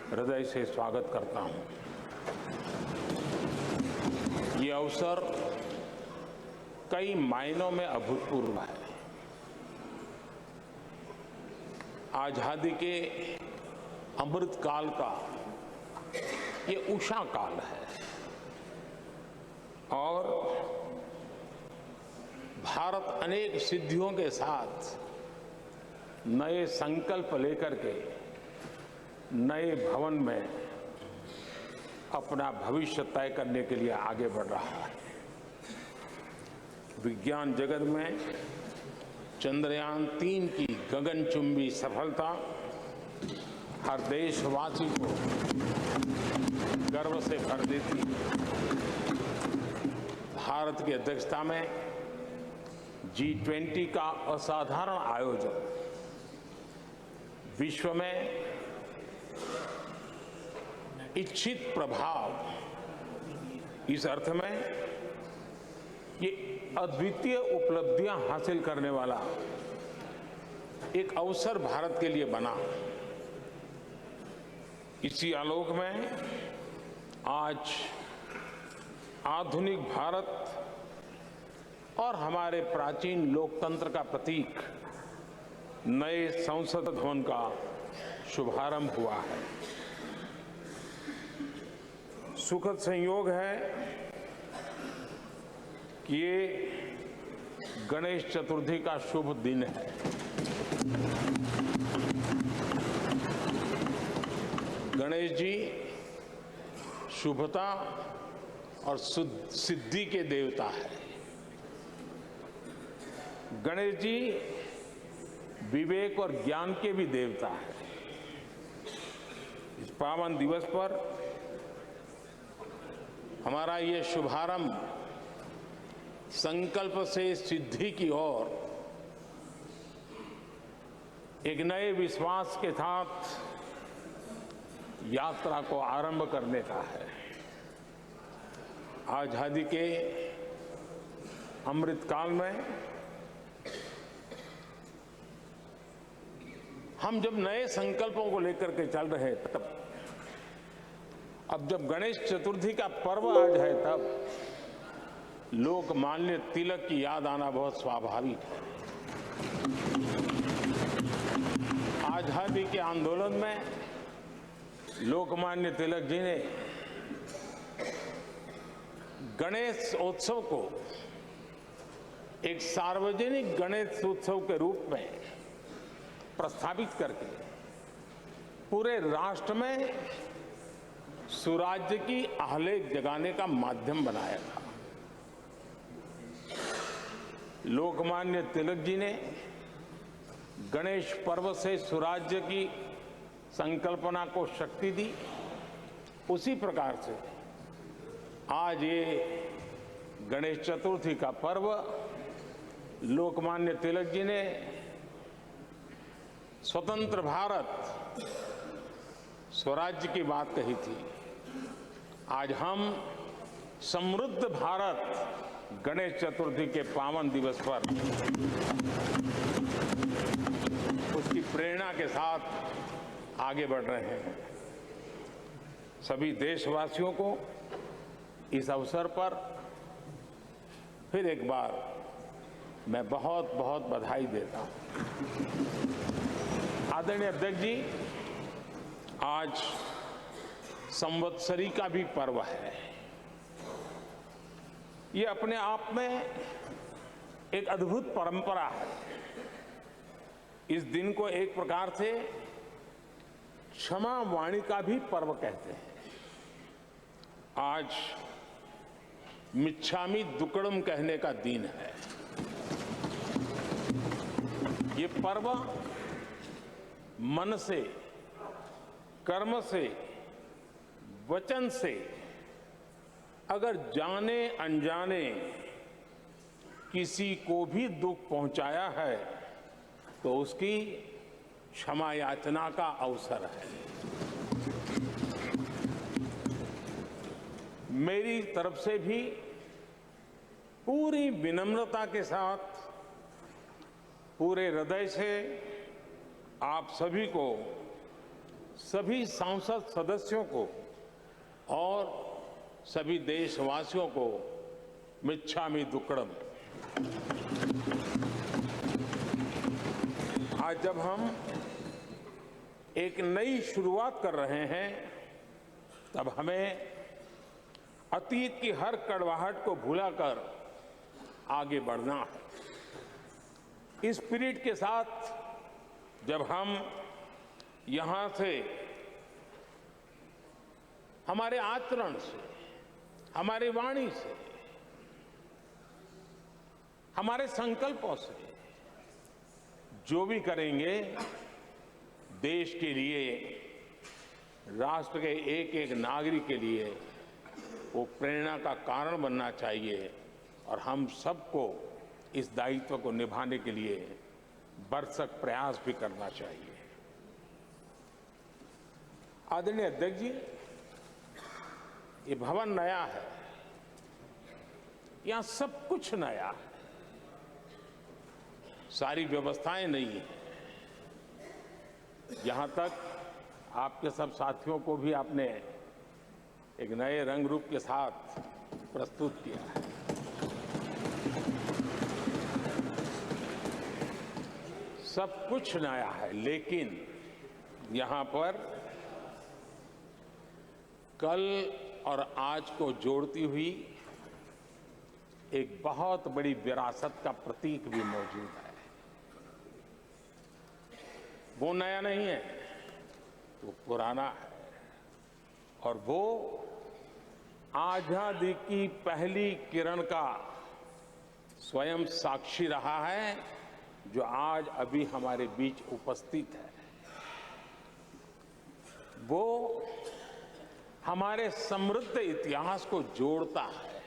हृदय से स्वागत करता हूं। ये अवसर कई मायनों में अभूतपूर्व है। आजादी के अमृत काल का ये उषा काल है और भारत अनेक सिद्धियों के साथ नए संकल्प लेकर के नए भवन में अपना भविष्य तय करने के लिए आगे बढ़ रहा है। विज्ञान जगत में चंद्रयान 3 की गगनचुंबी सफलता हर देशवासी को गर्व से भर देती है। भारत की अध्यक्षता में G20 का असाधारण आयोजन विश्व में इच्छित प्रभाव, इस अर्थ में ये अद्वितीय उपलब्धियां हासिल करने वाला एक अवसर भारत के लिए बना। इसी आलोक में आज आधुनिक भारत और हमारे प्राचीन लोकतंत्र का प्रतीक नए संसद भवन का शुभारंभ हुआ है। सुखद संयोग है कि ये गणेश चतुर्थी का शुभ दिन है। गणेश जी शुभता और सिद्धि के देवता है। गणेश जी विवेक और ज्ञान के भी देवता है। इस पावन दिवस पर हमारा ये शुभारंभ संकल्प से सिद्धि की ओर एक नए विश्वास के साथ यात्रा को आरंभ करने का है। आजादी के अमृत काल में हम जब नए संकल्पों को लेकर के चल रहे हैं, तब अब जब गणेश चतुर्थी का पर्व आज है, तब लोकमान्य तिलक की याद आना बहुत स्वाभाविक है। आजादी के आंदोलन में लोकमान्य तिलक जी ने गणेश उत्सव को एक सार्वजनिक गणेश उत्सव के रूप में प्रस्तावित करके पूरे राष्ट्र में सुराज्य की आहलेख जगाने का माध्यम बनाया था। लोकमान्य तिलक जी ने गणेश पर्व से सुराज्य की संकल्पना को शक्ति दी। उसी प्रकार से आज ये गणेश चतुर्थी का पर्व लोकमान्य तिलक जी ने स्वतंत्र भारत स्वराज्य की बात कही थी। आज हम समृद्ध भारत गणेश चतुर्थी के पावन दिवस पर उसकी प्रेरणा के साथ आगे बढ़ रहे हैं। सभी देशवासियों को इस अवसर पर फिर एक बार मैं बहुत बहुत बधाई देता हूं। आदरणीय अध्यक्ष जी, आज संवत्सरी का भी पर्व है। ये अपने आप में एक अद्भुत परंपरा है। इस दिन को एक प्रकार से क्षमा वाणी का भी पर्व कहते हैं। आज मिच्छामि दुक्कड़म कहने का दिन है। ये पर्व मन से, कर्म से, वचन से अगर जाने अनजाने किसी को भी दुख पहुंचाया है तो उसकी क्षमा याचना का अवसर है। मेरी तरफ से भी पूरी विनम्रता के साथ, पूरे हृदय से आप सभी को सभी सांसद सदस्यों को और सभी देशवासियों को मिच्छामि दुक्कड़म। आज जब हम एक नई शुरुआत कर रहे हैं तब हमें अतीत की हर कड़वाहट को भुलाकर आगे बढ़ना है। इस स्पिरिट के साथ जब हम यहां से हमारे आचरण से, हमारी वाणी से, हमारे संकल्पों से जो भी करेंगे देश के लिए, राष्ट्र के एक एक नागरिक के लिए वो प्रेरणा का कारण बनना चाहिए और हम सबको इस दायित्व को निभाने के लिए भरसक प्रयास भी करना चाहिए। आदरणीय अध्यक्ष जी, ये भवन नया है, यहां सब कुछ नया है, सारी व्यवस्थाएं नई हैं। यहां तक आपके सब साथियों को भी आपने एक नए रंग रूप के साथ प्रस्तुत किया है। सब कुछ नया है, लेकिन यहां पर कल और आज को जोड़ती हुई एक बहुत बड़ी विरासत का प्रतीक भी मौजूद है। वो नया नहीं है, वो पुराना है और वो आजादी की पहली किरण का स्वयं साक्षी रहा है जो आज अभी हमारे बीच उपस्थित है। वो हमारे समृद्ध इतिहास को जोड़ता है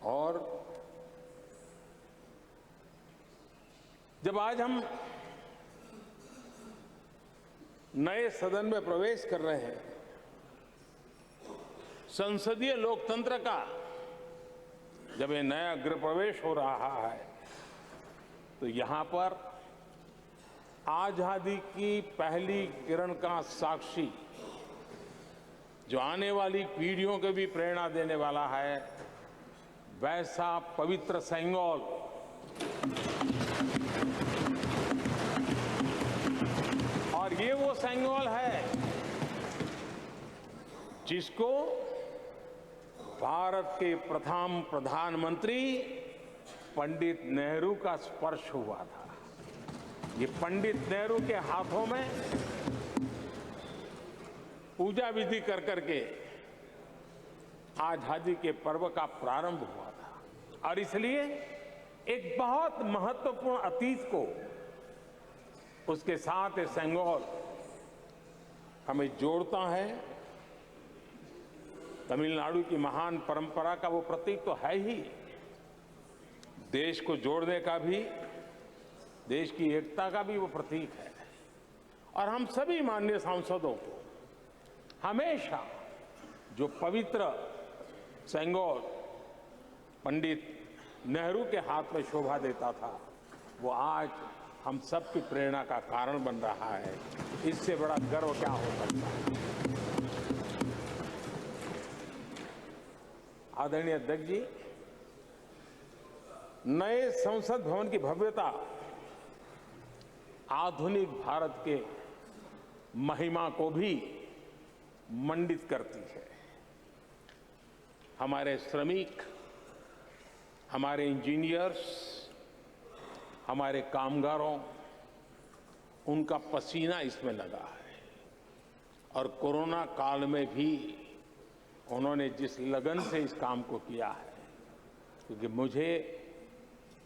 और जब आज हम नए सदन में प्रवेश कर रहे हैं, संसदीय लोकतंत्र का जब ये नया गृह प्रवेश हो रहा है तो यहां पर आजादी की पहली किरण का साक्षी जो आने वाली पीढ़ियों को भी प्रेरणा देने वाला है, वैसा पवित्र सेंगोल और ये वो सेंगोल है जिसको भारत के प्रथम प्रधानमंत्री पंडित नेहरू का स्पर्श हुआ था। ये पंडित नेहरू के हाथों में पूजा विधि कर करके आजादी के पर्व का प्रारंभ हुआ था और इसलिए एक बहुत महत्वपूर्ण अतीत को उसके साथ ये सेंगोल हमें जोड़ता है। तमिलनाडु की महान परंपरा का वो प्रतीक तो है ही, देश को जोड़ने का भी, देश की एकता का भी वो प्रतीक है और हम सभी माननीय सांसदों को हमेशा जो पवित्र सेंगोल पंडित नेहरू के हाथ में शोभा देता था वो आज हम सब की प्रेरणा का कारण बन रहा है। इससे बड़ा गर्व क्या हो सकता है। आदरणीय अध्यक्ष जी, नए संसद भवन की भव्यता आधुनिक भारत के महिमा को भी मंडित करती है। हमारे श्रमिक, हमारे इंजीनियर्स, हमारे कामगारों, उनका पसीना इसमें लगा है और कोरोना काल में भी उन्होंने जिस लगन से इस काम को किया है, क्योंकि मुझे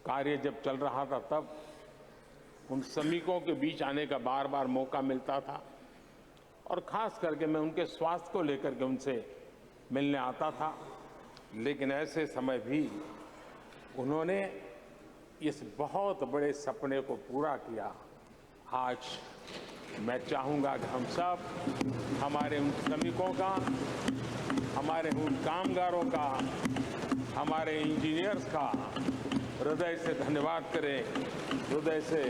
कार्य जब चल रहा था तब उन श्रमिकों के बीच आने का बार बार मौका मिलता था और खास करके मैं उनके स्वास्थ्य को लेकर के उनसे मिलने आता था। लेकिन ऐसे समय भी उन्होंने इस बहुत बड़े सपने को पूरा किया। आज मैं चाहूंगा कि हम सब हमारे उन श्रमिकों का, हमारे उन कामगारों का, हमारे इंजीनियर्स का हृदय से धन्यवाद करें, हृदय से,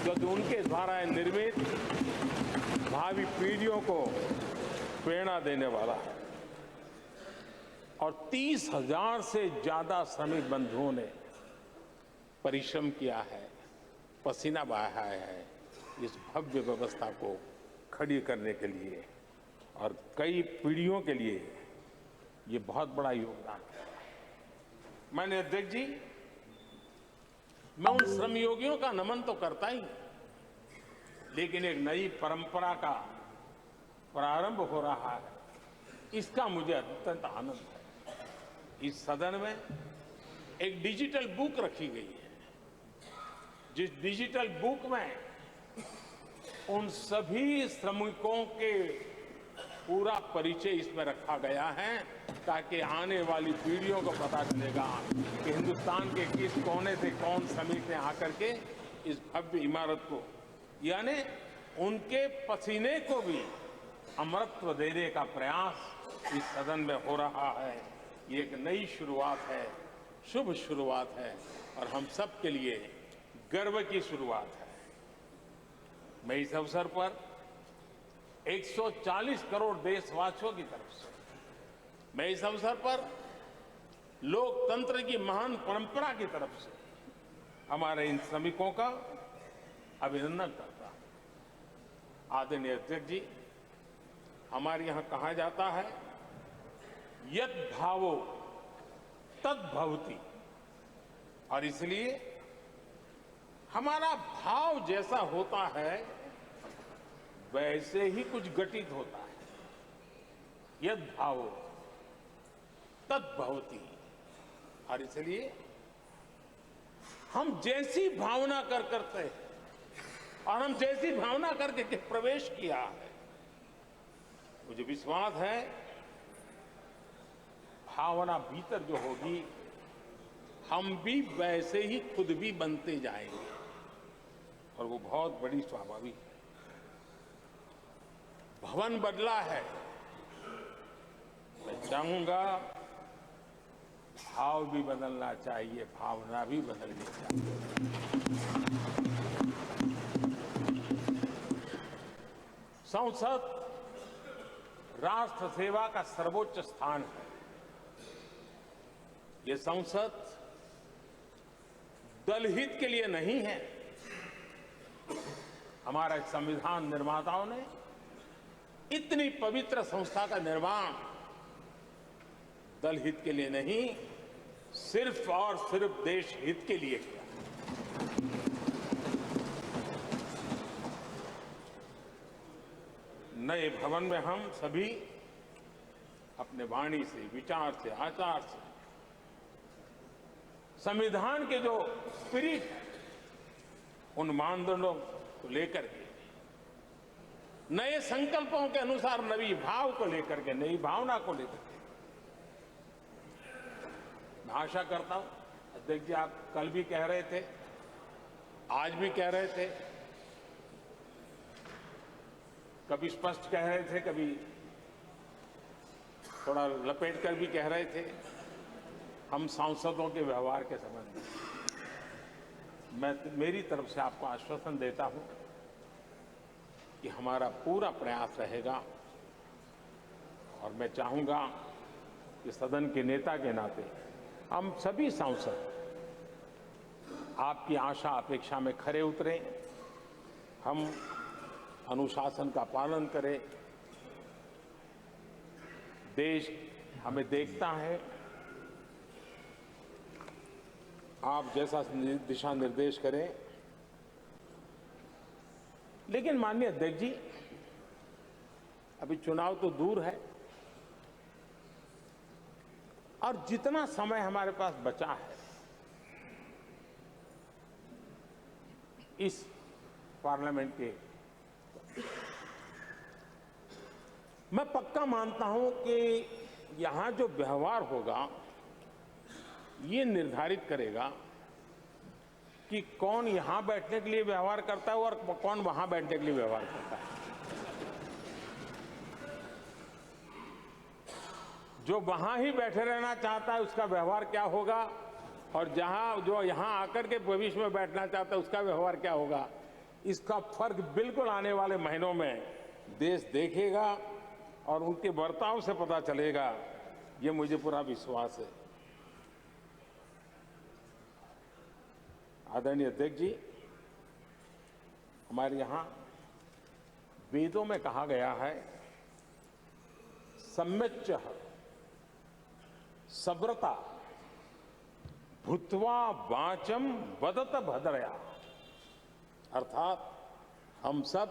क्योंकि उनके द्वारा निर्मित भावी पीढ़ियों को प्रेरणा देने वाला है और 30,000 से ज्यादा श्रमिक बंधुओं ने परिश्रम किया है, पसीना बहाया है इस भव्य व्यवस्था को खड़ी करने के लिए और कई पीढ़ियों के लिए ये बहुत बड़ा योगदान है। माननीय अध्यक्ष जी, मैं उन श्रमयोगियों का नमन तो करता ही, लेकिन एक नई परंपरा का प्रारंभ हो रहा है, इसका मुझे अत्यंत आनंद है। इस सदन में एक डिजिटल बुक रखी गई है, जिस डिजिटल बुक में उन सभी श्रमिकों के पूरा परिचय इसमें रखा गया है, ताकि आने वाली पीढ़ियों को पता चलेगा कि हिंदुस्तान के किस कोने से कौन श्रमिक ने आकर के इस भव्य इमारत को, यानी उनके पसीने को भी अमरत्व देने का प्रयास इस सदन में हो रहा है। ये एक नई शुरुआत है, शुभ शुरुआत है और हम सब के लिए गर्व की शुरुआत है। मैं इस अवसर पर 140 करोड़ देशवासियों की तरफ से, मैं इस अवसर पर लोकतंत्र की महान परंपरा की तरफ से हमारे इन श्रमिकों का अभिनंदन करता हूं। आदरणीय अध्यक्ष जी, हमारे यहां कहा जाता है यत् भावो तद् भवति, और इसलिए हमारा भाव जैसा होता है वैसे ही कुछ घटित होता है। यद् भावो तद् भवति, और इसलिए हम जैसी भावना करते हैं और हम जैसी भावना करके प्रवेश किया है, मुझे विश्वास है भावना भीतर जो होगी हम भी वैसे ही खुद भी बनते जाएंगे और वो बहुत बड़ी स्वाभाविक है। भवन बदला है, मैं चाहूंगा भाव भी बदलना चाहिए, भावना भी बदलनी चाहिए। संसद राष्ट्र सेवा का सर्वोच्च स्थान है। ये संसद दलहित के लिए नहीं है। हमारे संविधान निर्माताओं ने इतनी पवित्र संस्था का निर्माण दलहित के लिए नहीं, सिर्फ और सिर्फ देश हित के लिए किया। नए भवन में हम सभी अपने वाणी से, विचार से, आचार से संविधान के जो स्पिरिट है उन मानदंडों को लेकर के, नए संकल्पों के अनुसार नई भाव को लेकर के, नई भावना को लेकर के मैं आशा करता हूं, अध्यक्ष जी आप कल भी कह रहे थे, आज भी कह रहे थे, कभी स्पष्ट कह रहे थे, कभी थोड़ा लपेट कर भी कह रहे थे, हम सांसदों के व्यवहार के संबंध में मैं मेरी तरफ से आपको आश्वासन देता हूं कि हमारा पूरा प्रयास रहेगा और मैं चाहूंगा कि सदन के नेता के नाते हम सभी सांसद आपकी आशा अपेक्षा में खरे उतरें, हम अनुशासन का पालन करें। देश हमें देखता है, आप जैसा दिशा निर्देश करें। लेकिन माननीय अध्यक्ष जी, अभी चुनाव तो दूर है और जितना समय हमारे पास बचा है इस पार्लियामेंट के, मैं पक्का मानता हूं कि यहां जो व्यवहार होगा ये निर्धारित करेगा कि कौन यहां बैठने के लिए व्यवहार करता है और कौन वहां बैठने के लिए व्यवहार करता है। जो वहां ही बैठे रहना चाहता है उसका व्यवहार क्या होगा, और जो यहां आकर के भविष्य में बैठना चाहता है उसका व्यवहार क्या होगा, इसका फर्क बिल्कुल आने वाले महीनों में देश देखेगा और उनके बर्ताव से पता चलेगा, ये मुझे पूरा विश्वास है। आदरणीय अध्यक्ष जी, हमारे यहाँ वेदों में कहा गया है, सम्यच्च सब्रता भूत्वा वाचम वदत भद्रया, अर्थात हम सब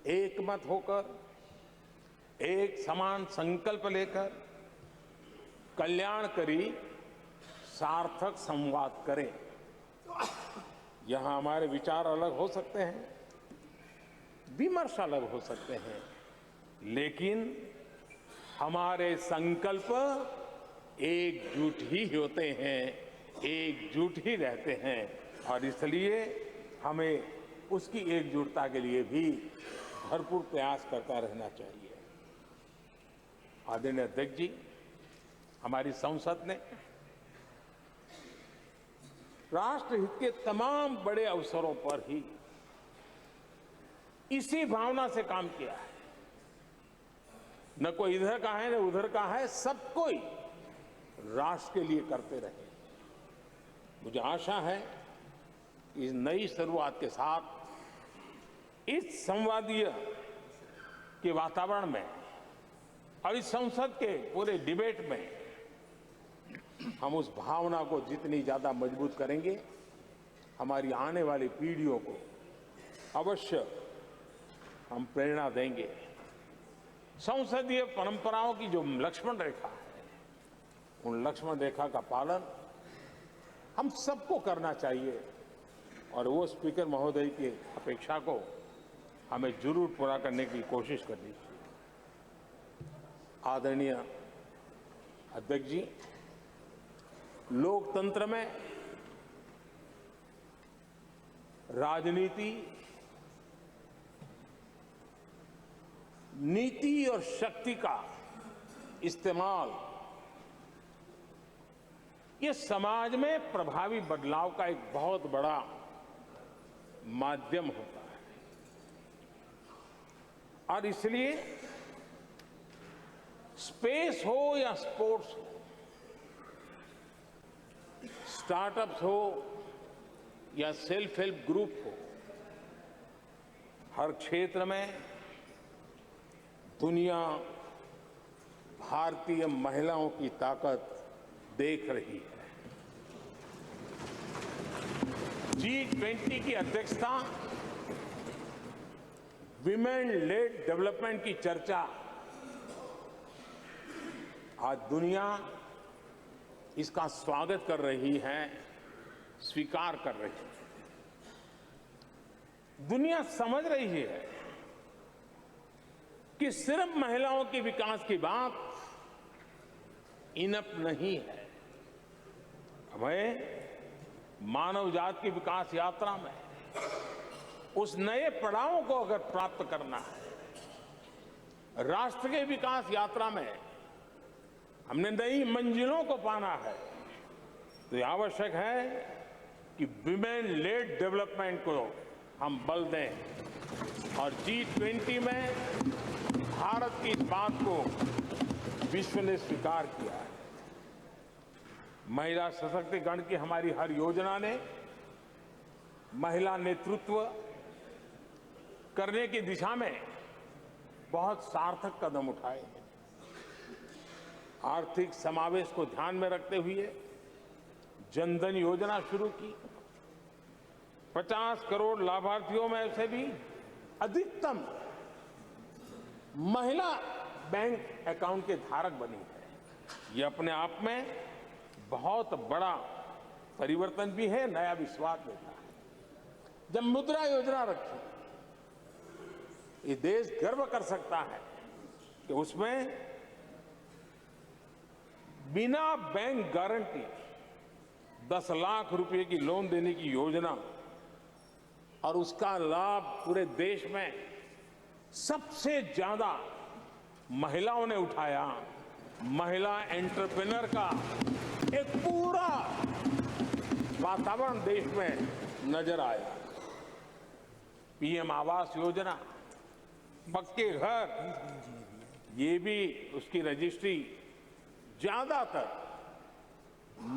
एक मत होकर, एक समान संकल्प लेकर कल्याणकारी सार्थक संवाद करें। यहां हमारे विचार अलग हो सकते हैं, विमर्श अलग हो सकते हैं, लेकिन हमारे संकल्प एकजुट ही होते हैं, एकजुट ही रहते हैं, और इसलिए हमें उसकी एकजुटता के लिए भी भरपूर प्रयास करता रहना चाहिए। आदरणीय अध्यक्ष जी, हमारी संसद ने राष्ट्रहित के तमाम बड़े अवसरों पर ही इसी भावना से काम किया है। न कोई इधर का है न उधर का है, सब कोई राष्ट्र के लिए करते रहे। मुझे आशा है कि इस नई शुरुआत के साथ इस संवादीय के वातावरण में और इस संसद के पूरे डिबेट में हम उस भावना को जितनी ज्यादा मजबूत करेंगे, हमारी आने वाली पीढ़ियों को अवश्य हम प्रेरणा देंगे। संसदीय परंपराओं की जो लक्ष्मण रेखा है, उन लक्ष्मण रेखा का पालन हम सबको करना चाहिए, और वो स्पीकर महोदय की अपेक्षा को हमें जरूर पूरा करने की कोशिश करनी चाहिए। आदरणीय अध्यक्ष जी, लोकतंत्र में राजनीति, नीति और शक्ति का इस्तेमाल, ये समाज में प्रभावी बदलाव का एक बहुत बड़ा माध्यम होता है, और इसलिए स्पेस हो या स्पोर्ट्स हो, स्टार्टअप्स हो या सेल्फ हेल्प ग्रुप हो, हर क्षेत्र में दुनिया भारतीय महिलाओं की ताकत देख रही है। G20 की अध्यक्षता, विमेन लेड डेवलपमेंट की चर्चा, आज दुनिया इसका स्वागत कर रही है, स्वीकार कर रही है। दुनिया समझ रही है कि सिर्फ महिलाओं के विकास की बात इनफ नहीं है। हमें मानव जाति की विकास यात्रा में उस नए पड़ाव को अगर प्राप्त करना है, राष्ट्र के विकास यात्रा में हमने नई मंजिलों को पाना है, तो ये आवश्यक है कि विमेन लेड डेवलपमेंट को हम बल दें, और G20 में भारत की इस बात को विश्व ने स्वीकार किया है। महिला सशक्तिकरण की हमारी हर योजना ने महिला नेतृत्व करने की दिशा में बहुत सार्थक कदम उठाए हैं। आर्थिक समावेश को ध्यान में रखते हुए जनधन योजना शुरू की, 50 करोड़ लाभार्थियों में से भी अधिकतम महिला बैंक अकाउंट के धारक बनी है। ये अपने आप में बहुत बड़ा परिवर्तन भी है, नया विश्वास देता है। जब मुद्रा योजना रखी, ये देश गर्व कर सकता है कि उसमें बिना बैंक गारंटी 10 लाख रुपए की लोन देने की योजना, और उसका लाभ पूरे देश में सबसे ज्यादा महिलाओं ने उठाया। महिला एंटरप्रेन्योर का एक पूरा वातावरण देश में नजर आया। पीएम आवास योजना, पक्के घर, ये भी उसकी रजिस्ट्री ज्यादातर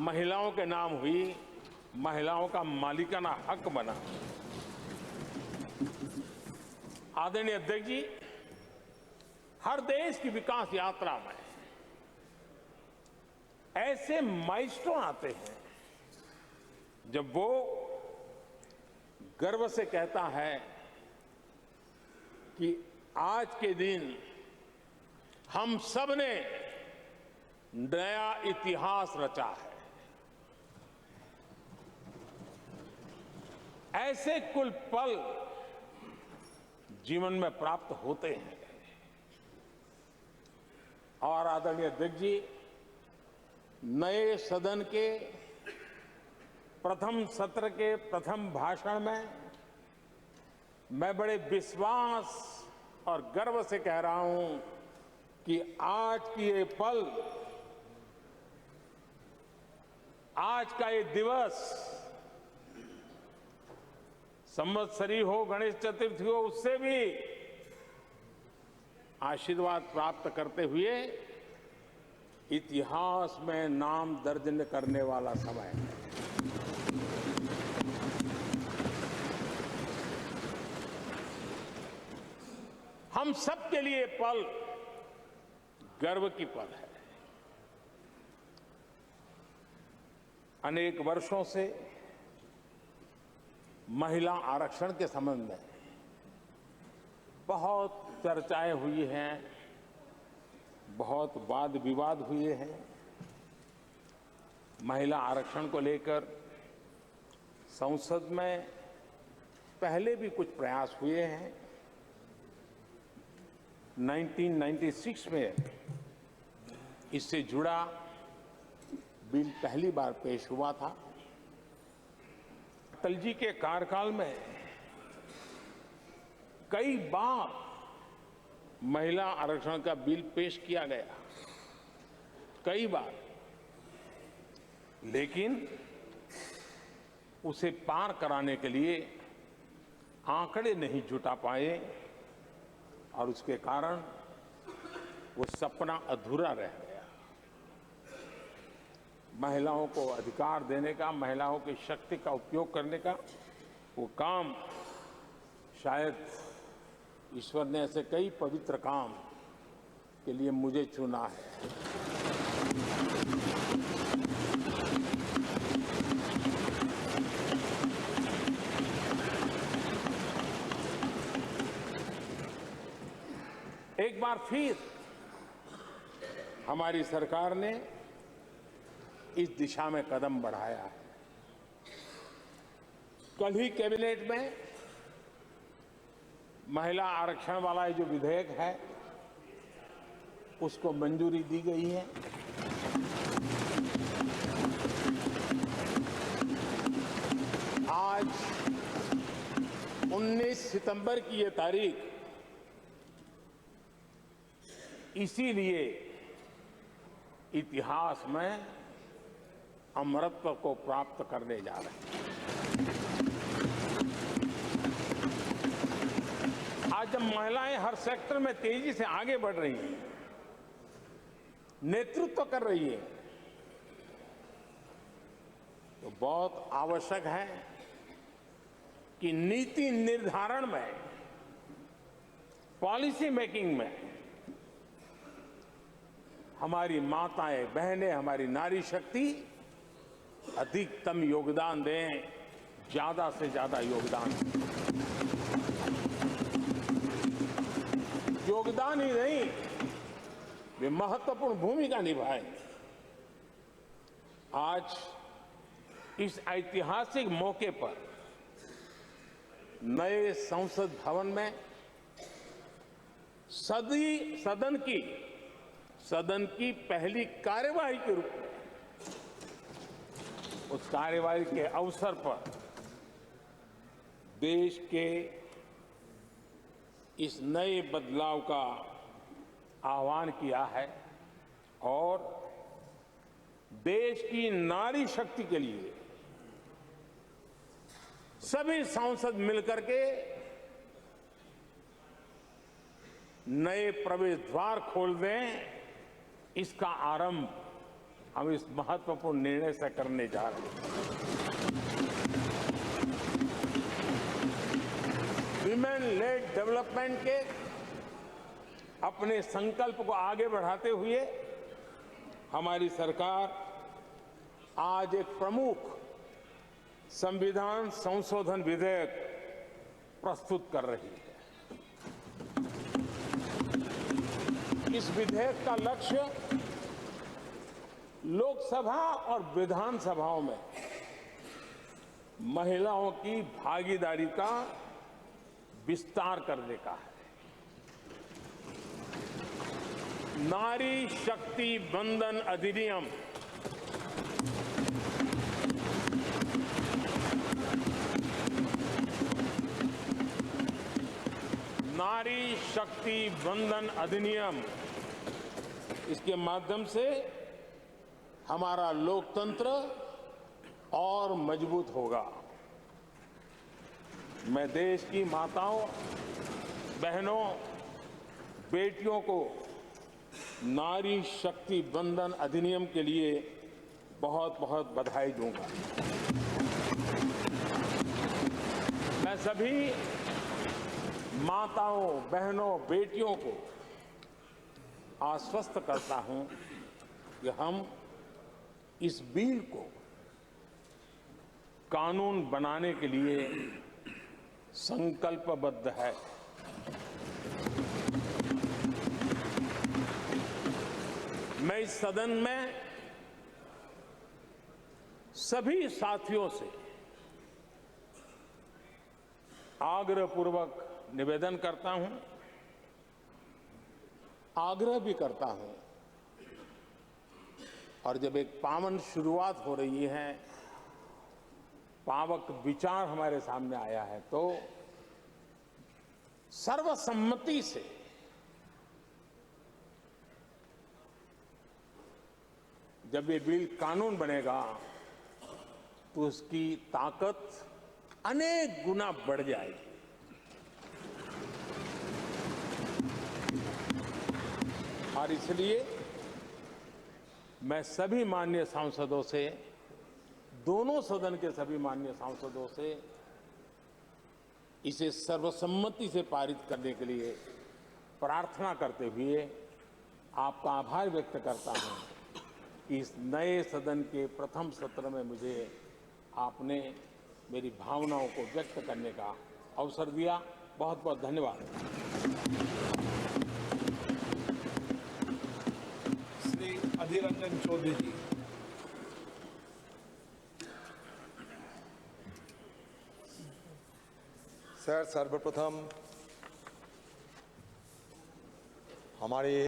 महिलाओं के नाम हुई, महिलाओं का मालिकाना हक बना। आदरणीय अध्यक्ष जी, हर देश की विकास यात्रा में ऐसे माइलस्टोन आते हैं जब वो गर्व से कहता है कि आज के दिन हम सब ने नया इतिहास रचा है। ऐसे कुल पल जीवन में प्राप्त होते हैं। और आदरणीय अध्यक्ष जी, नए सदन के प्रथम सत्र के प्रथम भाषण में मैं बड़े विश्वास और गर्व से कह रहा हूं कि आज की ये पल, आज का ये दिवस, संवत्सरी हो, गणेश चतुर्थी हो, उससे भी आशीर्वाद प्राप्त करते हुए इतिहास में नाम दर्ज करने वाला समय है। हम सबके लिए पल गर्व की पल है। अनेक वर्षों से महिला आरक्षण के संबंध में बहुत चर्चाएं हुई हैं, बहुत वाद विवाद हुए हैं। महिला आरक्षण को लेकर संसद में पहले भी कुछ प्रयास हुए हैं। 1996 में इससे जुड़ा बिल पहली बार पेश हुआ था। अटल जी के कार्यकाल में कई बार महिला आरक्षण का बिल पेश किया गया, कई बार, लेकिन उसे पार कराने के लिए आंकड़े नहीं जुटा पाए और उसके कारण वो सपना अधूरा रह गया। महिलाओं को अधिकार देने का, महिलाओं की शक्ति का उपयोग करने का वो काम, शायद ईश्वर ने ऐसे कई पवित्र काम के लिए मुझे चुना है। एक बार फिर हमारी सरकार ने इस दिशा में कदम बढ़ाया है। कल ही कैबिनेट में महिला आरक्षण वाला जो विधेयक है उसको मंजूरी दी गई है। आज 19 सितंबर की ये तारीख इसीलिए इतिहास में अमरत्व को प्राप्त करने जा रहे हैं। आज जब महिलाएं हर सेक्टर में तेजी से आगे बढ़ रही हैं, नेतृत्व कर रही है, तो बहुत आवश्यक है कि नीति निर्धारण में, पॉलिसी मेकिंग में हमारी माताएं, बहनें, हमारी नारी शक्ति अधिकतम योगदान दें, ज्यादा से ज्यादा योगदान दें। योगदान ही नहीं, वे महत्वपूर्ण भूमिका निभाएं। आज इस ऐतिहासिक मौके पर नए संसद भवन में सदन की पहली कार्यवाही के रूप में, उस कार्यवाही के अवसर पर देश के इस नए बदलाव का आह्वान किया है और देश की नारी शक्ति के लिए सभी सांसद मिलकर के नए प्रवेश द्वार खोल दें, इसका आरंभ हम इस महत्वपूर्ण निर्णय से करने जा रहे हैं। विमेन लेड डेवलपमेंट के अपने संकल्प को आगे बढ़ाते हुए हमारी सरकार आज एक प्रमुख संविधान संशोधन विधेयक प्रस्तुत कर रही है। इस विधेयक का लक्ष्य लोकसभा और विधानसभाओं में महिलाओं की भागीदारी का विस्तार करने का है। नारी शक्ति वंदन अधिनियम नारी शक्ति वंदन अधिनियम, इसके माध्यम से हमारा लोकतंत्र और मजबूत होगा। मैं देश की माताओं, बहनों, बेटियों को नारी शक्ति वंदन अधिनियम के लिए बहुत बहुत बधाई दूंगा। मैं सभी माताओं, बहनों, बेटियों को आश्वस्त करता हूं कि हम इस बिल को कानून बनाने के लिए संकल्पबद्ध है। मैं इस सदन में सभी साथियों से आग्रहपूर्वक निवेदन करता हूं, आग्रह भी करता हूं, और जब एक पावन शुरुआत हो रही है, पावक विचार हमारे सामने आया है, तो सर्वसम्मति से जब ये बिल कानून बनेगा तो उसकी ताकत अनेक गुना बढ़ जाएगी। और इसलिए मैं सभी माननीय सांसदों से, दोनों सदन के सभी माननीय सांसदों से इसे सर्वसम्मति से पारित करने के लिए प्रार्थना करते हुए आपका आभार व्यक्त करता हूं कि इस नए सदन के प्रथम सत्र में मुझे आपने मेरी भावनाओं को व्यक्त करने का अवसर दिया। बहुत बहुत धन्यवाद। श्री अधीर रंजन चौधरी जी। सर, सर्वप्रथम हमारे